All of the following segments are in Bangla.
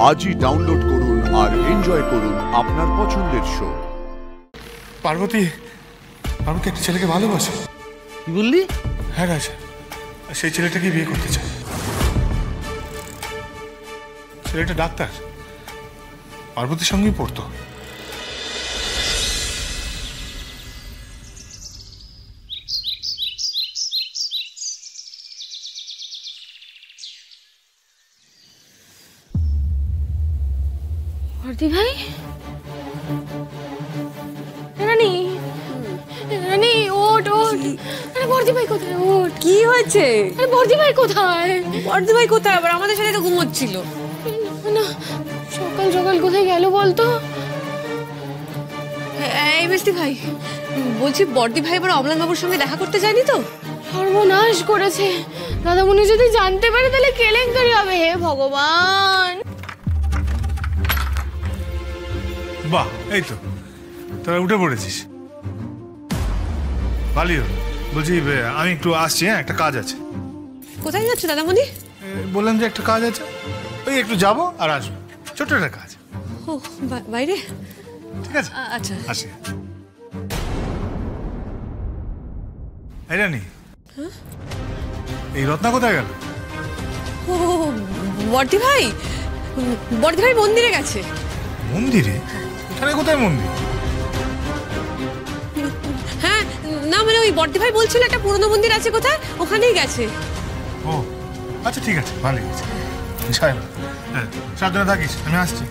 আজই ডাউনলোড করুন আর এনজয় করুন আপনার পছন্দের শো। পার্বতী একটা ছেলেকে ভালোবাসে। কি বললি? হ্যাঁ রাজা, সেই ছেলেটাকে বিয়ে করতে চায়। ছেলেটা ডাক্তার, পার্বতীর সঙ্গেই পড়তো। বর্দি ভাই, রানী রানী ওঠ ওঠ। আরে বর্দি ভাই কোথায়? ওঠ। কি হয়েছে? আরে বর্দি ভাই কোথায়? বর্দি ভাই কোথায়? আবার আমাদের সাথে তো ঘুমোচ্ছিল। না, সকাল সকাল কোথায় গেল বলতো? এই মিষ্টি ভাই, বলছি বর্দি ভাই এবার অমলান বাবুর সঙ্গে দেখা করতে যায়নি তো? সর্বনাশ করেছে। দাদামণি যদি জানতে পারে তাহলে কেলেঙ্কারি হবে। হে ভগবান। বাহ, এই তো তোরা উঠে পড়েছিস। ভালোই হলো। বলছি আমি একটু আসছি, হ্যাঁ একটা কাজ আছে। কোথায় যাচ্ছ দাদামণি? বললাম যে একটা কাজ আছে, ওই একটু যাবো আর আসবো, ছোট্ট একটা কাজ। ও বাইরে? ঠিক আছে, আচ্ছা আসি। এই রানী, এই রত্না কোথায় গেল? ও বর্দি ভাই মন্দিরে গেছে। মন্দিরে? এখানে কোথায় মন্দির? হ্যাঁ, না মানে ওই বর্দি ভাই বলছিল একটা পুরনো মন্দির আছে কোথায়, ওখানেই গেছে। ও আচ্ছা, ঠিক আছে, ভালোই গেছে। যাই হোক, হ্যাঁ সাবধানে থাকিস, আমি আসছি।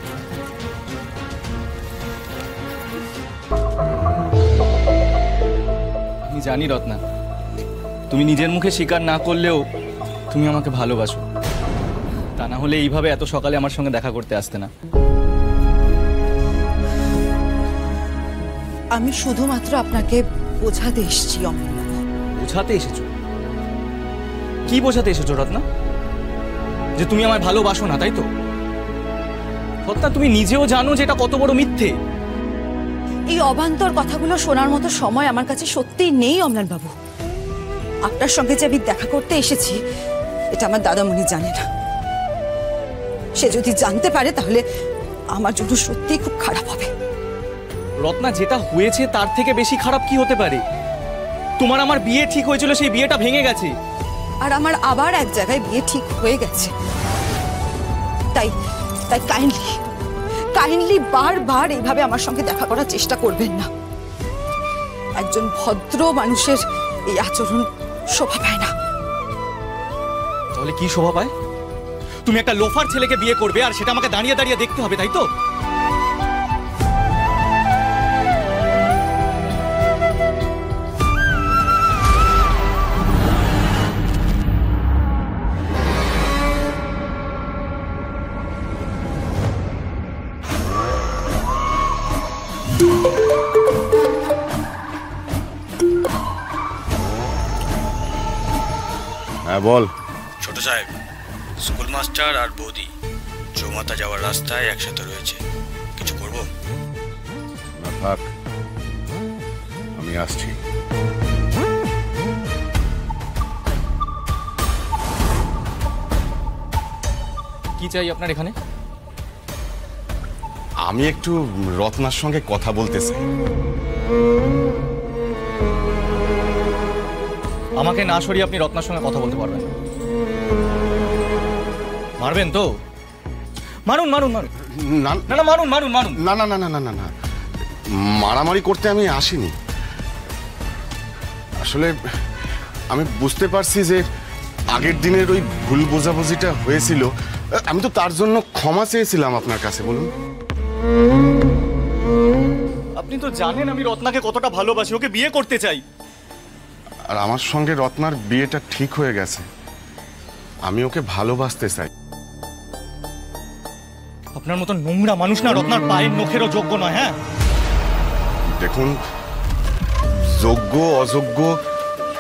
আমি জানি রত্না, তুমি নিজের মুখে স্বীকার না করলেও তুমি আমাকে ভালোবাসো। তা না হলে এইভাবে এত সকালে আমার সঙ্গে দেখা করতে আসতে না। আমি শুধুমাত্র আপনাকে বোঝাতে এসেছি। বোঝাতে এসেছো? কি বোঝাতে এসেছো রত্না? যে তুমি আমায় ভালোবাসো না, তাই তো? রত্না, তুমি নিজেও জানো যে এটা কত বড় মিথ্যে। এই অবান্তর কথাগুলো শোনার মতো সময় আমার কাছে সত্যিই নেই অমলান বাবু। আপনার সঙ্গে যে আমি দেখা করতে এসেছি এটা আমার দাদামণি জানে না। সে যদি জানতে পারে তাহলে আমার জন্য সত্যিই খুব খারাপ হবে। রত্না, যেটা হয়েছে তার থেকে বেশি খারাপ কি হতে পারে? তোমার আমার বিয়ে ঠিক হয়েছিল, সেই বিয়েটা ভেঙে গেছে। আর আমার আবার এক জায়গায় বিয়ে ঠিক হয়ে গেছে। তাই তাই কাইন্ডলি বারবার এইভাবে আমার সঙ্গে দেখা করার চেষ্টা করবেন না। একজন ভদ্র মানুষের এই আচরণ শোভা পায় না। তাহলে কি শোভা পায়? তুমি একটা লোফার ছেলেকে বিয়ে করবে আর সেটা আমাকে দাঁড়িয়ে দাঁড়িয়ে দেখতে হবে, তাই তো? হ্যাঁ বল। ছোট সাহেব, স্কুল মাস্টার আর বৌদি চৌমাথা যাওয়ার রাস্তায় একসাথে রয়েছে, কিছু করব না? থাক, আমি আসছি। কি চাই আপনার এখানে? আমি একটু রত্নার সঙ্গে কথা বলতে চাই। আমাকে না সরিয়ে আপনি রত্নার সঙ্গে কথা বলতে পারবেন? মারবেন তো? মারুন মারুন মারুন। না না, মারুন মারুন মারুন। না না না না না না না, মারামারি করতে আমি আসিনি। আসলে আমি বুঝতে পারছি যে আগের দিনের ওই ভুল বোঝাবুঝিটা হয়েছিল। আমি তো তার জন্য ক্ষমা চেয়েছিলাম আপনার কাছে। বলুন। আপনি তো জানেন আমি রত্নাকে কতটা ভালোবাসি, ওকে বিয়ে করতে চাই। আর আমার সঙ্গে রত্নার বিয়েটা ঠিক হয়ে গেছে। আমি ওকে ভালোবাসতে চাই। আপনার মতো নোংরা মানুষ না রত্নার পায়ের নখেরও যোগ্য নয়। হ্যাঁ দেখুন, যোগ্য অযোগ্য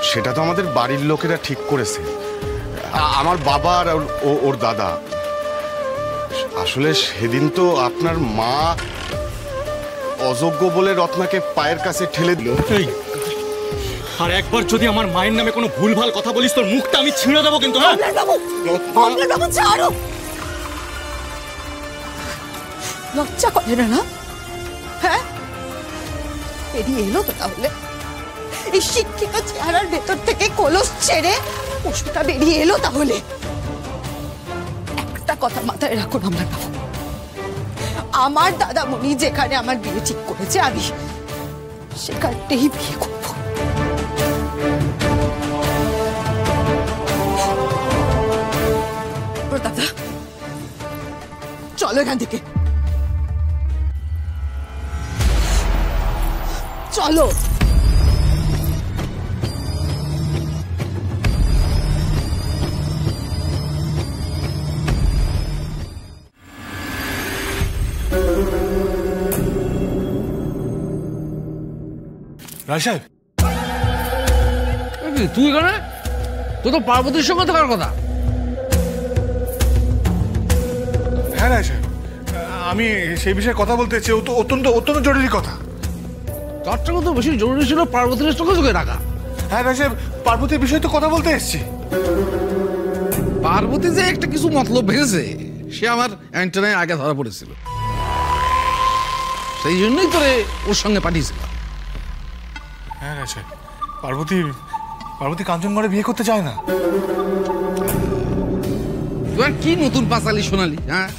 সেটা তো আমাদের বাড়ির লোকেরা ঠিক করেছে। আমার বাবা আর ওর দাদা। আসলে সেদিন তো আপনার মা অযোগ্য বলে রত্নাকে পায়ের কাছে ঠেলে দিল। আর একবার যদি আমার মায়ের নামে কোনো ভুলভাল কথা বলিস তোর মুখটা আমি ছিঁড়ে দেবো কিন্তু। লজ্জা করে না? হ্যাঁ, বেরিয়ে এলো তো তাহলে এই শিক্ষিত চেহারার ভেতর থেকে কলস ছেড়ে পশুটা বেরিয়ে এলো তাহলে। একটা কথা মাথায় রাখুন আমার বাবু, আমার দাদামণি যেখানে আমার বিয়ে ঠিক করেছে আমি সেখানটাই বিয়ে করব। দাদা চলো এখান থেকে, চলো। রায় সাহেব, তুই এখানে? তো তো পার্বতীর সঙ্গে থাকার কথা। হ্যাঁ রায় সাহেব, আমি সেই বিষয়ে কথা বলতে চাই। অত্যন্ত অত্যন্ত জরুরি কথা। তার থেকে তো বেশি জরুরি ছিল পার্বতীর সঙ্গে যোগে রাখা। হ্যাঁ রায় সাহেব, পার্বতীর বিষয়ে তো কথা বলতে এসেছি। পার্বতী যে একটা কিছু মতলব ভেঙেছে সে আমার অ্যান্টেনায় আগে ধরা পড়েছিল, সেই জন্যই তোরে ওর সঙ্গে পাঠিয়েছিলাম। হ্যাঁ রায় সাহেব, পার্বতী কাঞ্চনগড়ে বিয়ে করতে চায় না। তুই আর কি নতুন পাঁচালি শোনালি? হ্যাঁ,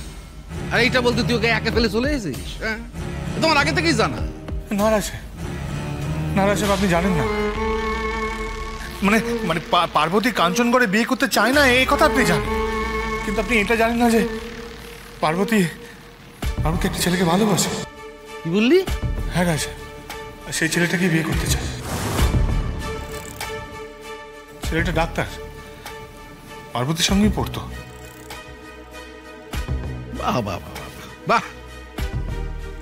আর এইটা বলতে তুই ওকে একে ফেলে চলে এসেছিস? হ্যাঁ, তোমার আগে থেকেই জানা। না রায় সাহেব, না রায় সাহেব, আপনি জানেন না। মানে মানে পার্বতী কাঞ্চনগড়ে বিয়ে করতে চায় না এই কথা আপনি জানেন, কিন্তু আপনি এটা জানেন না যে পার্বতী একটা ছেলেকে ভালোবাসে। কি বললি? হ্যাঁ রায় সাহেব, সেই ছেলেটাকে বিয়ে করতে চায়। ছেলেটা ডাক্তার, পার্বতীর সঙ্গেই পড়তো। বাহ বাহ বাহ বাহ,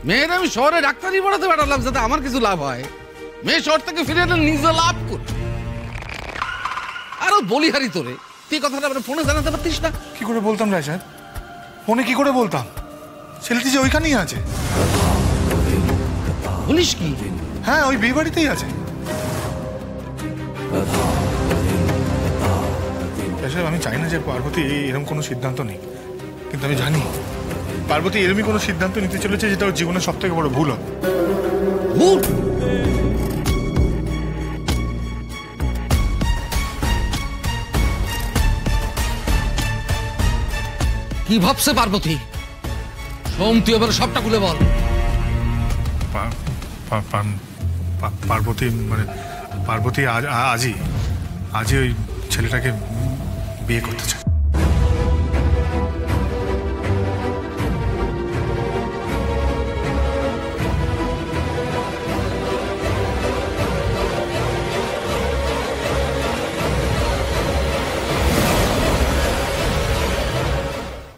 মেয়ের আমি শহরে ডাক্তারি পড়াতে পাঠালাম যাতে আমার কিছু লাভ হয়। মেয়ে শহর থেকে ফিরে এলে নিজে লাভ করছে। আরো বলিহারি তোরে, তুই কথাটা আমরা ফোনে জানাতে পারতিস না? কি করে বলতাম রায় সাহেব, ফোনে কি করে বলতাম? ছেলেটি যে ওইখানেই আছে। বলিস কি? হ্যাঁ, ওই বিয়ে বাড়িতেই আছে। আমি চাই না যে পার্বতী এরকম কোনো সিদ্ধান্ত নেই, কিন্তু আমি জানি পার্বতী এরকমই কোনো সিদ্ধান্ত নিতে চলেছে যেটা ওর জীবনের সব থেকে বড় ভুল হবে। ভুল? কি ভাবছে পার্বতী? সোম, তুই এবার সবটা খুলে বল। পার্বতী আজই ওই ছেলেটাকে বিয়ে করতে চায়।